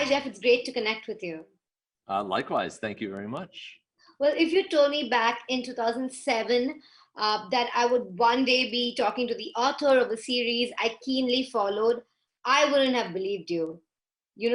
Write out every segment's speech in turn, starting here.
Hi, Jeff. It's great to connect with you. Likewise, thank you very much. Well, if you told me back in 2007 that I would one day be talking to the author of a series I keenly followed, I wouldn't have believed you.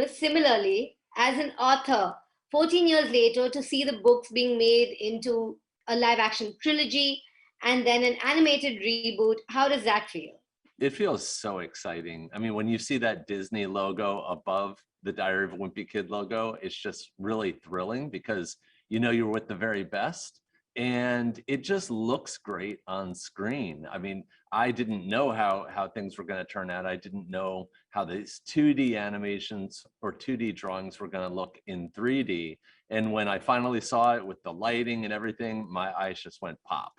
Similarly, as an author, 14 years later, to see the books being made into a live action trilogy and then an animated reboot, how does that feel? It feels so exciting. I mean, when you see that Disney logo above the Diary of a Wimpy Kid logo, it's just really thrilling because you know you're with the very best and it just looks great on screen. I mean, I didn't know how things were going to turn out. I didn't know how these 2D animations or 2D drawings were going to look in 3D. And when I finally saw it with the lighting and everything, my eyes just went pop.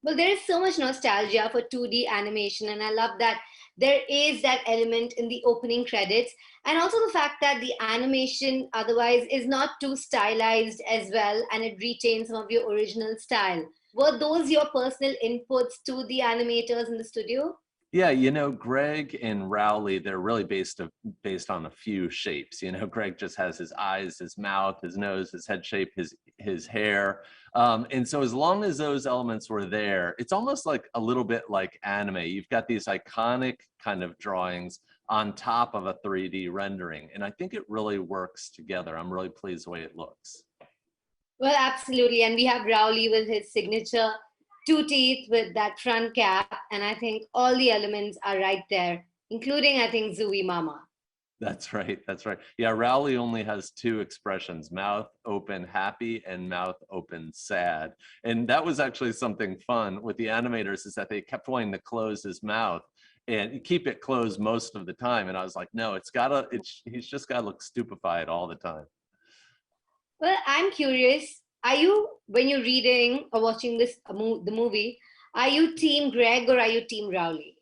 Well, there is so much nostalgia for 2D animation, and I love that there is that element in the opening credits, and also the fact that the animation otherwise is not too stylized as well, and it retains some of your original style. Were those your personal inputs to the animators in the studio? Yeah, you know, Greg and Rowley, they're really based on a few shapes. You know, Greg just has his eyes, his mouth, his nose, his head shape, his hair. And so as long as those elements were there, it's almost like a little bit like anime. You've got these iconic kind of drawings on top of a 3D rendering. And I think it really works together. I'm really pleased the way it looks. Well, absolutely. And we have Rowley with his signature two teeth with that front cap. And I think all the elements are right there, including, I think, Zooey Mama. That's right. That's right. Yeah, Rowley only has two expressions, mouth open happy and mouth open sad. And that was actually something fun with the animators is that they kept wanting to close his mouth and keep it closed most of the time. And I was like, no, he's just gotta look stupefied all the time. Well, I'm curious. When you're reading or watching the movie, are you Team Greg or are you Team Rowley?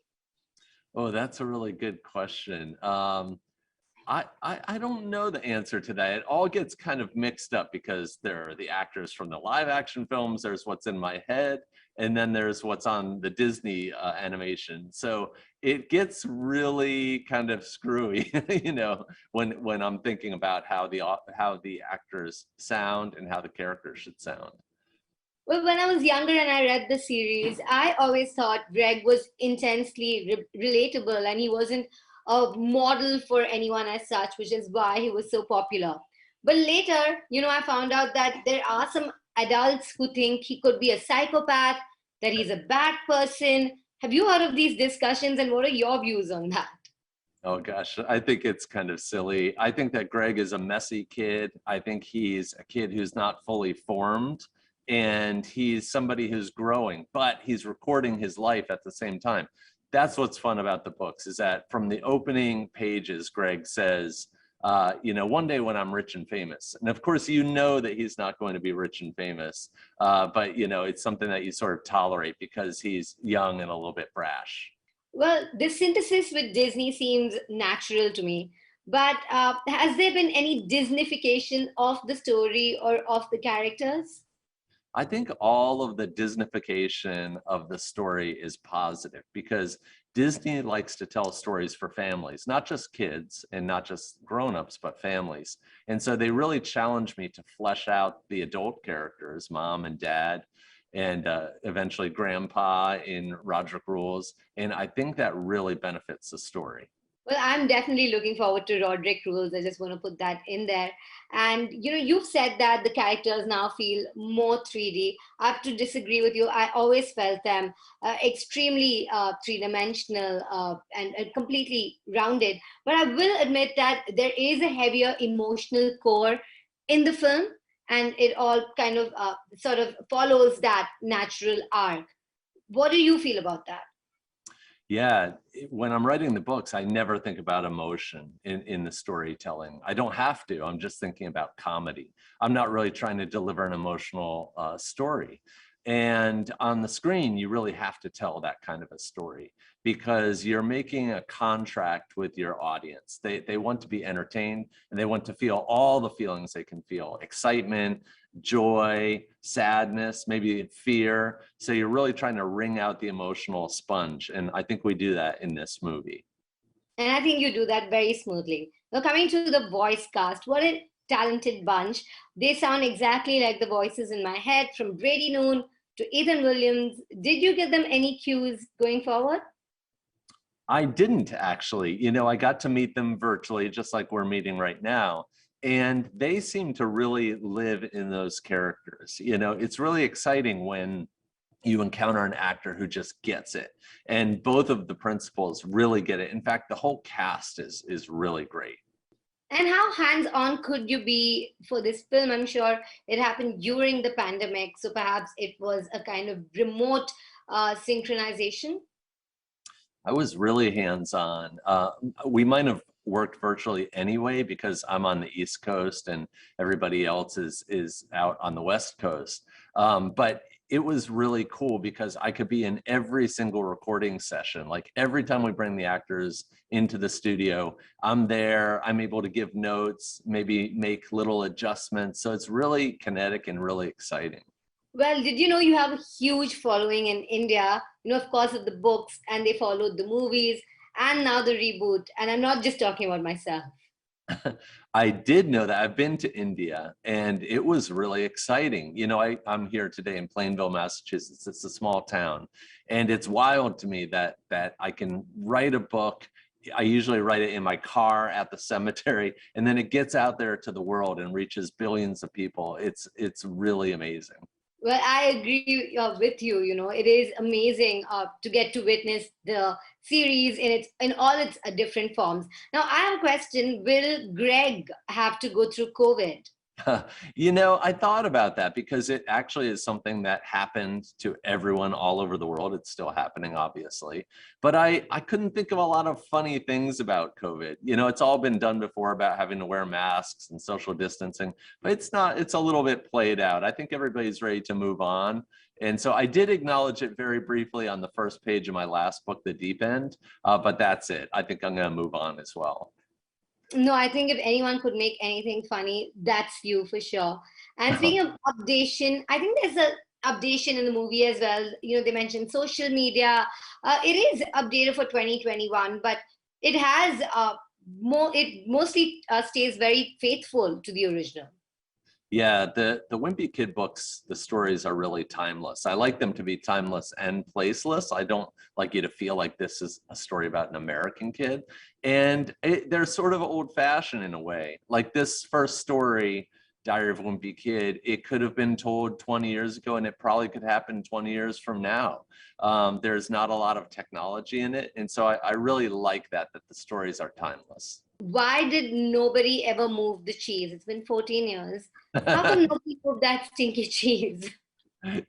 Oh, that's a really good question. I don't know the answer to that. It all gets kind of mixed up because there are the actors from the live action films, there's what's in my head, and then there's what's on the Disney animation. So it gets really kind of screwy, you know, when I'm thinking about how the actors sound and how the characters should sound. Well, when I was younger and I read the series, I always thought Greg was intensely relatable and he wasn't a model for anyone as such, which is why he was so popular. But later, I found out that there are some adults who think he could be a psychopath, that he's a bad person. Have you heard of these discussions and what are your views on that? Oh gosh, I think it's kind of silly. I think that Greg is a messy kid. I think he's a kid who's not fully formed and he's somebody who's growing, but he's recording his life at the same time. That's what's fun about the books is that from the opening pages, Greg says, you know, one day when I'm rich and famous. And of course, you know that he's not going to be rich and famous, but you know, it's something that you sort of tolerate because he's young and a little bit brash. Well, this synthesis with Disney seems natural to me. But has there been any Disneyfication of the story or of the characters? I think all of the Disneyfication of the story is positive because Disney likes to tell stories for families, not just kids and not just grown-ups, but families. And so they really challenge me to flesh out the adult characters, mom and dad, and eventually grandpa in Roderick Rules. And I think that really benefits the story. Well, I'm definitely looking forward to Roderick Rules. I just want to put that in there. And you've said that the characters now feel more 3D. I have to disagree with you. I always felt them extremely three-dimensional and completely rounded. But I will admit that there is a heavier emotional core in the film, and it all kind of sort of follows that natural arc. What do you feel about that? Yeah, when I'm writing the books, I never think about emotion in the storytelling. I don't have to. I'm just thinking about comedy. I'm not really trying to deliver an emotional story. And on the screen, you really have to tell that kind of a story because you're making a contract with your audience. They want to be entertained and they want to feel all the feelings they can feel, excitement, joy, sadness, maybe fear. So you're really trying to wring out the emotional sponge. And I think we do that in this movie. And I think you do that very smoothly. Now, coming to the voice cast, what a talented bunch. They sound exactly like the voices in my head, from Brady Noon to Ethan Williams. Did you give them any cues going forward? I didn't actually. You know, I got to meet them virtually, just like we're meeting right now. And they seem to really live in those characters. You know, it's really exciting when you encounter an actor who just gets it. And both of the principals really get it. In fact, the whole cast is really great. And how hands-on could you be for this film? I'm sure it happened during the pandemic, so perhaps it was a kind of remote synchronization. I was really hands-on. We might have worked virtually anyway because I'm on the East Coast and everybody else is out on the West Coast. But it was really cool because I could be in every single recording session. Like every time we bring the actors into the studio, I'm there, I'm able to give notes, maybe make little adjustments. So it's really kinetic and really exciting. Well, did you know you have a huge following in India? You know, of course, of the books, and they followed the movies and now the reboot. And I'm not just talking about myself. I did know that. I've been to India and it was really exciting. You know, I'm here today in Plainville, Massachusetts. It's a small town. And it's wild to me that I can write a book. I usually write it in my car at the cemetery, and then it gets out there to the world and reaches billions of people. It's really amazing. Well, I agree with you. You know, it is amazing to get to witness the series in all its different forms. Now, I have a question. Will Greg have to go through COVID? You know, I thought about that because it actually is something that happened to everyone all over the world. It's still happening, obviously. But I couldn't think of a lot of funny things about COVID. You know, it's all been done before about having to wear masks and social distancing, but it's not, it's a little bit played out. I think everybody's ready to move on. And so I did acknowledge it very briefly on the first page of my last book, The Deep End, but that's it. I think I'm going to move on as well. No, I think if anyone could make anything funny, that's you for sure. And speaking of updation, I think there's a updation in the movie as well. You know, they mentioned social media. It is updated for 2021, but it has it mostly stays very faithful to the original. Yeah, the Wimpy Kid books, the stories are really timeless. I like them to be timeless and placeless. I don't like you to feel like this is a story about an American kid. And they're sort of old fashioned in a way. Like this first story, Diary of a Wimpy Kid, it could have been told 20 years ago and it probably could happen 20 years from now. There's not a lot of technology in it. And so I really like that the stories are timeless. Why did nobody ever move the cheese? It's been 14 years. How come nobody moved that stinky cheese?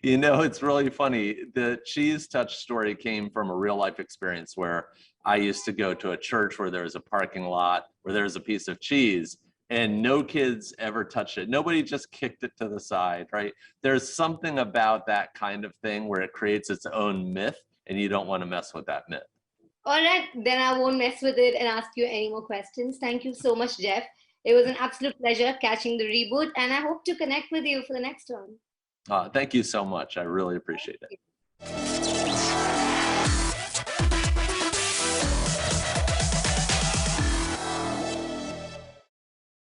You know, it's really funny. The cheese touch story came from a real life experience where I used to go to a church where there was a parking lot where there was a piece of cheese and no kids ever touched it. Nobody just kicked it to the side, right? There's something about that kind of thing where it creates its own myth and you don't want to mess with that myth. All right, then I won't mess with it and ask you any more questions. Thank you so much, Jeff. It was an absolute pleasure catching the reboot, and I hope to connect with you for the next one. Thank you so much. I really appreciate it.